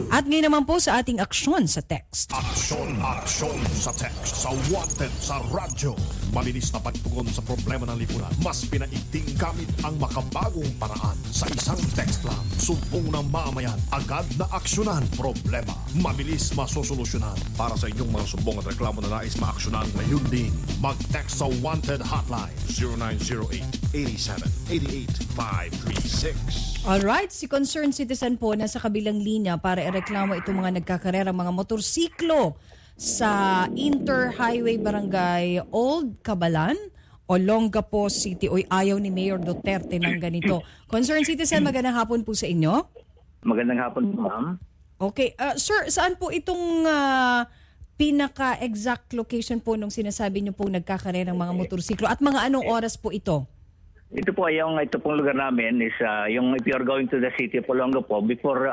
At ngayon naman po sa ating aksyon sa text. Aksyon sa text. Sa Wanted sa radyo. Mabilis na pagtugon sa problema ng lipunan. Mas pinaigting gamit ang makabagong paraan. Sa isang text lang, sumpong ng mamayan, agad na aksyonan. Problema, mabilis masosolusyonan. Para sa inyong mga sumbong at reklamo na nais maaksyonan ngayon din, mag-text sa Wanted Hotline 0908-8788-536. Alright, si Concerned Citizen po nasa kabilang linya para ireklamo itong mga nagkakarerang mga motorsiklo sa Inter-Highway Barangay Old Cabalan, Olongapo City. Oy, ayaw ni Mayor Duterte ng ganito. Concerned Citizen, magandang hapon po sa inyo. Magandang hapon, ma'am. Okay, sir, saan po itong pinaka-exact location po nung sinasabi niyo pong nagkakarerang mga motorsiklo at mga anong oras po ito? Ito pong lugar namin is yung if you're going to the city of Olongapo, before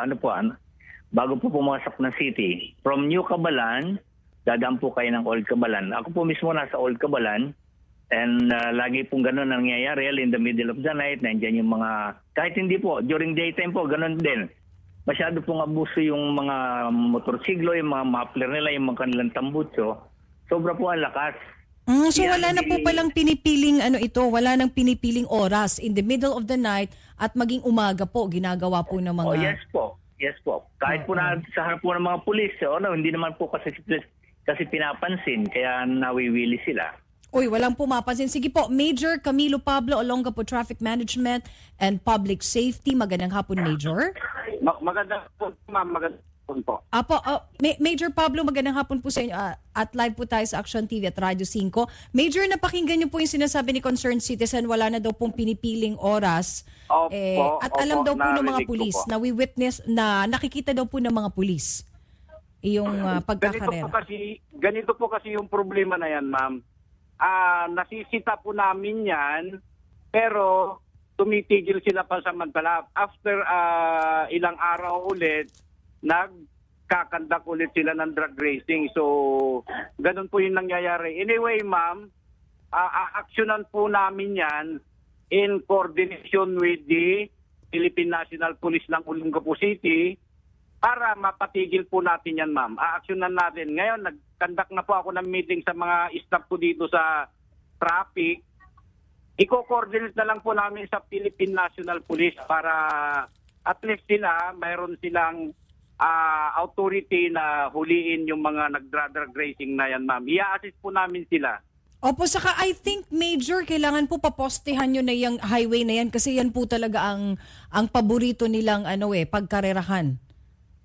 bago po pumasok ng city, from New Cabalan, dadaan po kayo ng Old Cabalan. Ako po mismo nasa Old Cabalan and lagi pong ganun ang nangyayari in the middle of the night. Nandiyan yung mga, kahit hindi po, during daytime po, ganun din. Masyado pong abuso yung mga motorsiklo, yung mga muffler nila, yung mga kanilang tambutso. Sobra po ang lakas. So wala na po palang pinipiling wala nang pinipiling oras in the middle of the night at maging umaga po ginagawa po ng mga... Oh, yes po. Kahit po na sa harap po ng mga pulis, hindi naman po kasi pinapansin, kaya nawiwili sila. Uy, walang pumapansin. Sige po, Major Camilo Pablo, Olongapo Traffic Management and Public Safety. Magandang hapon, Major. Magandang hapon, ma'am. Magandang hapon po. Apo, Major Pablo, magandang hapon po sa inyo. At live po tayo sa Action TV at Radyo 5. Major, napakinggan niyo po yung sinasabi ni Concerned Citizen, wala na daw pong pinipiling oras. At alam daw po ng mga pulis, nawi-witness, na nakikita daw po ng mga pulis yung pagkakarera. Ganito po kasi yung problema na yan, ma'am. Nasisita po namin yan, pero tumitigil sila pansamantala. After ilang araw ulit, nagkakandak ulit sila ng drug racing. So, ganun po yung nangyayari. Anyway, ma'am, aaksyonan po namin yan in coordination with the Philippine National Police ng Olongapo City para mapatigil po natin yan, ma'am. Aaksyonan natin. Ngayon, nagkandak na po ako ng meeting sa mga staff ko dito sa traffic. Iko-coordinate na lang po namin sa Philippine National Police para at least mayroon silang authority na huliin yung mga nag-drug racing na yan, ma'am. I-assist po namin sila. Opo, saka I think, Major, kailangan po papostehan nyo na yung highway na yan kasi yan po talaga ang paborito nilang pagkarerahan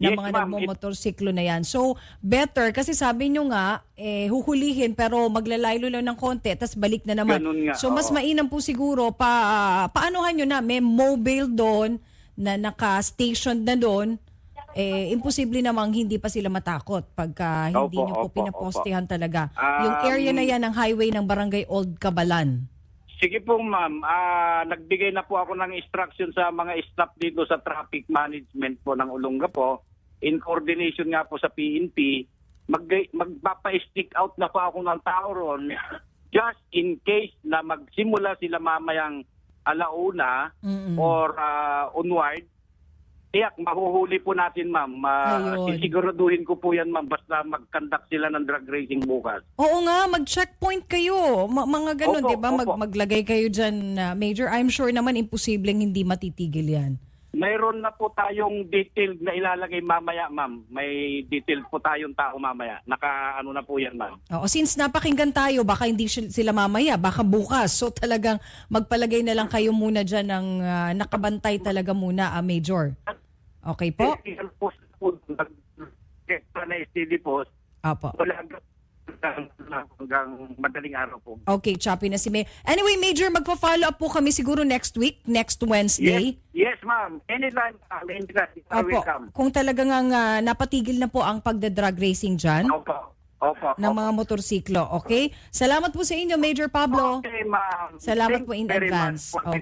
ng mga nagmomotorsiklo na yan. So, better, kasi sabi nyo nga, huhulihin pero maglalaylo lang ng konti, tas balik na naman. So, mas mainam po siguro, paanohan nyo na, may mobile doon, na naka-station na doon, imposible namang hindi pa sila matakot pagka hindi nyo po pinapostehan talaga. Yung area na yan ng highway ng Barangay Old Cabalan. Sige po, ma'am. Nagbigay na po ako ng instruction sa mga staff dito sa traffic management po ng Olongapo. In coordination nga po sa PNP, magpapa-stick out na po ako ng tao ron just in case na magsimula sila mamayang alauna or onward. Tiyak, mahuhuli po natin, ma'am. Sisiguraduhin ko po yan, ma'am, basta mag-conduct sila ng drug racing bukas. Oo nga, mag-checkpoint kayo. Mga ganun, di ba? Maglagay kayo dyan, Major. I'm sure naman imposibleng hindi matitigil yan. Mayroon na po tayong detailed na ilalagay mamaya, ma'am. May detailed po tayong tao mamaya. Naka-ano na po yan, ma'am. Oo, since napakinggan tayo, baka hindi sila mamaya, baka bukas. So talagang magpalagay na lang kayo muna dyan ng nakabantay talaga muna, Major. Okay po? Na steady post. Apo. Wala hanggang madaling araw po. Okay, choppy na si May. Anyway, Major, magpa-follow up po kami siguro next week, next Wednesday. Yes, ma'am. Anytime, welcome. Kung talagang napatigil na po ang pagda-drug racing dyan. Opo. Ng mga motorsiklo, okay? Salamat po sa inyo, Major Pablo. Okay, ma'am. Salamat po in advance. Okay.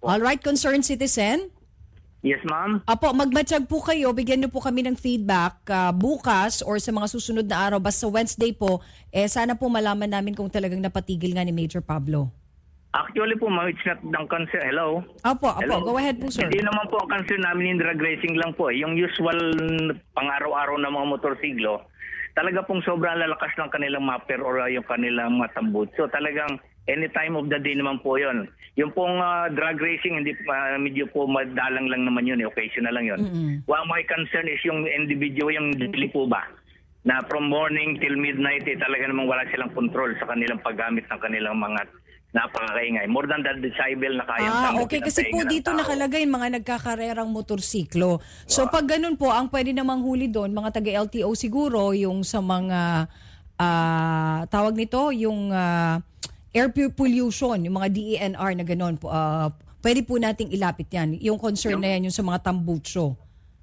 Alright, Concerned Citizen. Yes, ma'am. Apo, magmatsyag po kayo. Bigyan niyo po kami ng feedback bukas or sa mga susunod na araw. Basta Wednesday po, sana po malaman namin kung talagang napatigil nga ni Major Pablo. Actually po, ma'am, it's not ng concern. Hello? Opo, Hello? go ahead po, sir. Hindi naman po ang concern namin yung drag racing lang po. Yung usual pang-araw-araw na mga motorsiklo, talaga pong sobrang lalakas ng kanilang mapper or yung kanilang matambut. So talagang any time of the day naman po yon. Yung pong drag racing, hindi medyo po madalang lang naman yun, occasional lang yun. Well, my concern is yung individual, yung daily po ba? Na from morning till midnight, talaga namang wala silang control sa kanilang paggamit ng kanilang mga napakakaingay. More than that decibel na kayang Okay, kasi po dito nakalagay mga nagkakarerang motorsiklo. So pag ganun po, ang pwede namang huli doon, mga taga-LTO siguro, yung sa mga, tawag nito, yung air pollution, yung mga DENR na ganun, pwede po nating ilapit yan. Yung concern na yan, yung sa mga tambutso.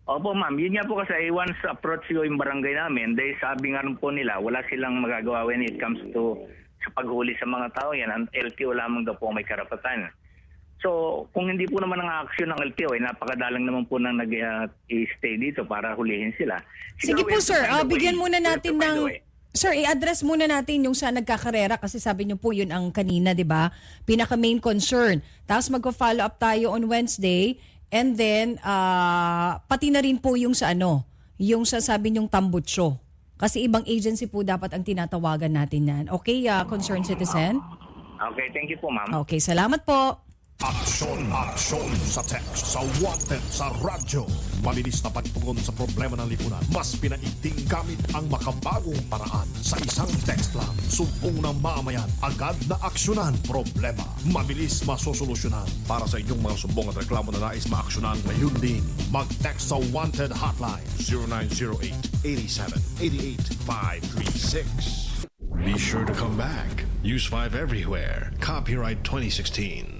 Opo ma'am, yun nga po kasi once approach yung barangay namin, dahil sabi nga rin po nila, wala silang magagawa when it comes to sa paghuli sa mga tao yan, ang LTO lamang daw po may karapatan. So, kung hindi po naman ang aksyon ng LTO, napakadalang naman po nang nag-stay dito para hulihin sila. Sige po sir, bigyan muna natin ng... Sir, i-address muna natin yung sa nagkakarera kasi sabi niyo po yun ang kanina, di ba? Pinaka main concern. Tapos magpa-follow up tayo on Wednesday and then pati na rin po yung sa yung sa sabi niyong tambutso. Kasi ibang agency po dapat ang tinatawagan natin yan. Okay, concerned citizen? Okay, thank you po ma'am. Okay, salamat po. Aksyon sa text, sa wanted, sa radyo. Mabilis na pagtugon sa problema ng lipunan. Mas pinaigting gamit ang makabagong paraan. Sa isang text lang, sumpong ng mamayan, agad na aksyonan. Problema, mabilis masosolusyonan. Para sa inyong mga sumbong at reklamo na nais maaksyonan ngayon din, mag-text sa wanted hotline 0908-87-88-536. Be sure to come back. Use 5 everywhere. Copyright 2016.